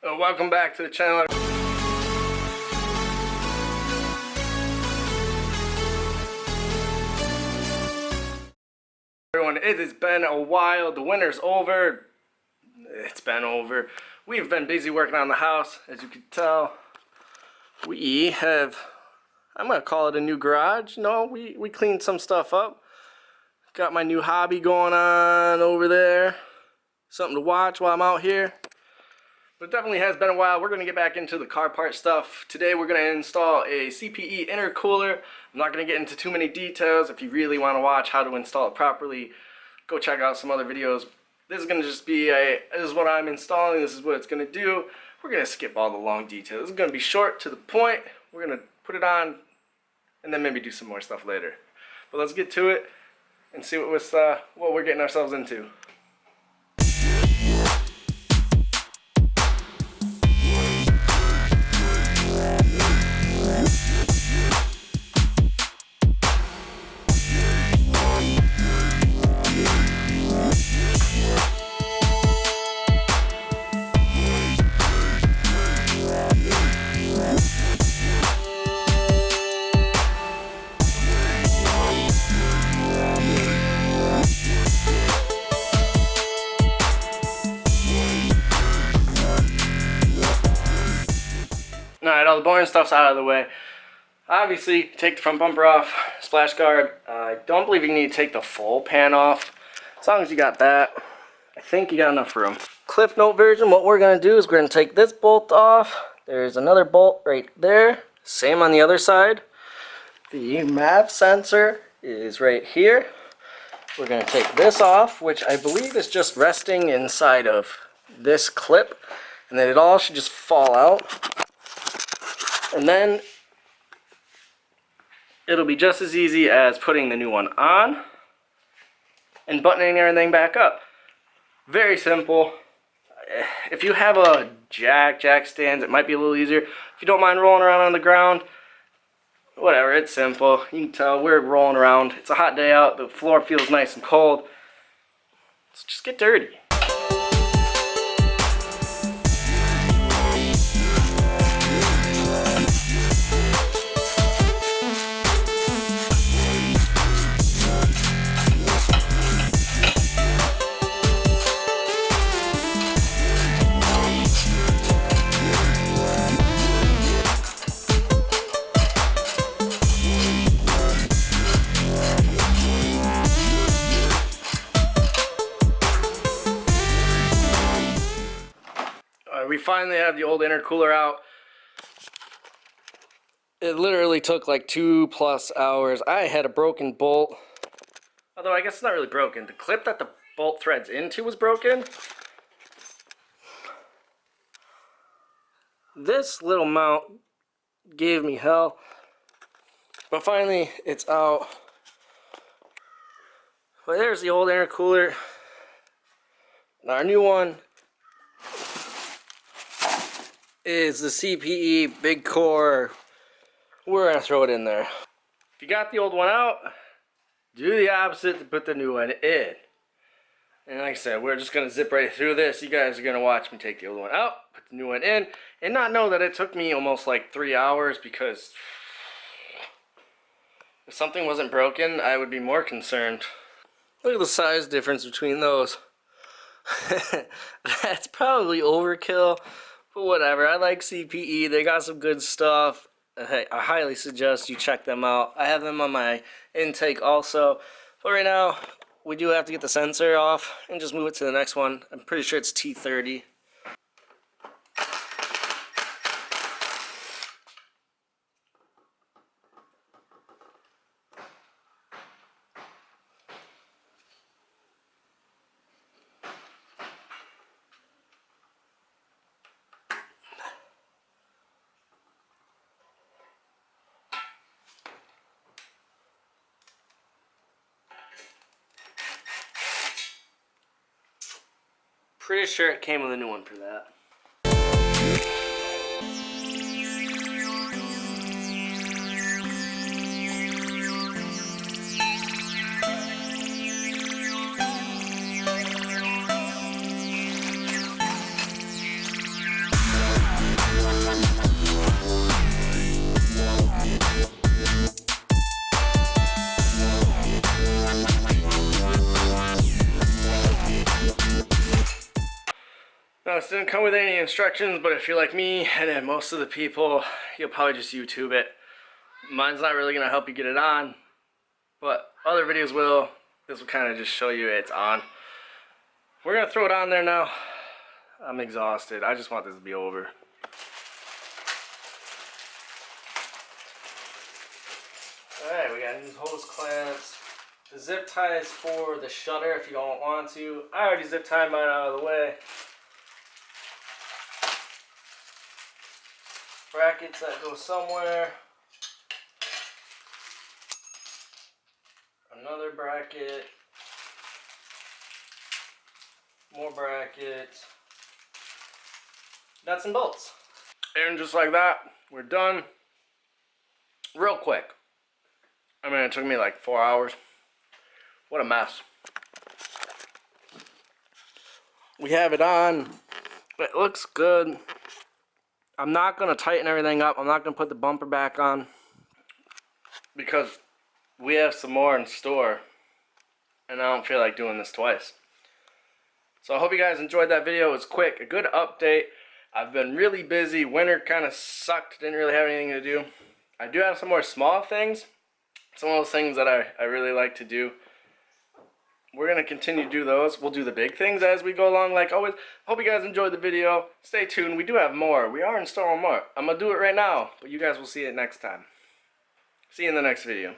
Welcome back to the channel. Everyone, it has been a while. The winter's over. It's been over. We've been busy working on the house, as you can tell. We have, I'm gonna call it a new garage. No, we cleaned some stuff up. Got my new hobby going on over there. Something to watch while I'm out here. But it definitely has been a while. We're going to get back into the car part stuff. Today we're going to install a CPE intercooler. I'm not going to get into too many details. If you really want to watch how to install it properly, go check out some other videos. This is going to just be this is what I'm installing, this is what it's going to do. We're going to skip all the long details. This is going to be short to the point. We're going to put it on and then maybe do some more stuff later. But let's get to it and see what we're getting ourselves into. Alright, all the boring stuff's out of the way. Obviously, take the front bumper off, splash guard. I don't believe you need to take the full pan off. As long as you got that, I think you got enough room. Cliff note version, what we're going to do is we're going to take this bolt off. There's another bolt right there. Same on the other side. The MAV sensor is right here. We're going to take this off, which I believe is just resting inside of this clip. And then it all should just fall out. And then it'll be just as easy as putting the new one on and buttoning everything back up. Very simple. If you have a jack stands, it might be a little easier. If you don't mind rolling around on the ground, whatever, it's simple. You can tell we're rolling around. It's a hot day out. The floor feels nice and cold. Let's just get dirty. We finally have the old intercooler out. It literally took like 2+ hours. I had a broken bolt. Although I guess it's not really broken. The clip that the bolt threads into was broken. This little mount gave me hell. But finally it's out. But there's the old intercooler. Now our new one is the CPE big core. We're gonna throw it in there. If you got the old one out, do the opposite to put the new one in. And like I said, we're just gonna zip right through this. You guys are gonna watch me take the old one out, put the new one in, and not know that it took me almost like 3 hours, because if something wasn't broken, I would be more concerned. Look at the size difference between those. That's probably overkill. But whatever, I like CPE, they got some good stuff. Hey, I highly suggest you check them out. I have them on my intake also. But right now, we do have to get the sensor off and just move it to the next one. I'm pretty sure it's T30. Pretty sure it came with a new one for that. honest, it didn't come with any instructions, but if you're like me, and then most of the people, you'll probably just YouTube it. Mine's not really going to help you get it on, but other videos will. This will kind of just show you it's on. We're going to throw it on there now. I'm exhausted. I just want this to be over. Alright, we got these hose clamps. The zip ties for the shutter if you don't want to. I already zip tied mine out of the way. Brackets that go somewhere. Another bracket. More brackets. Nuts and bolts. And just like that, we're done. Real quick. I mean, it took me like 4 hours. What a mess. We have it on. It looks good. I'm not going to tighten everything up. I'm not going to put the bumper back on, because we have some more in store, and I don't feel like doing this twice. So I hope you guys enjoyed that video. It was quick, a good update. I've been really busy. Winter kind of sucked. Didn't really have anything to do. I do have some more small things. Some of those things that I really like to do. We're going to continue to do those. We'll do the big things as we go along, like always. Hope you guys enjoyed the video. Stay tuned. We do have more. We are in store with more. I'm going to do it right now, but you guys will see it next time. See you in the next video.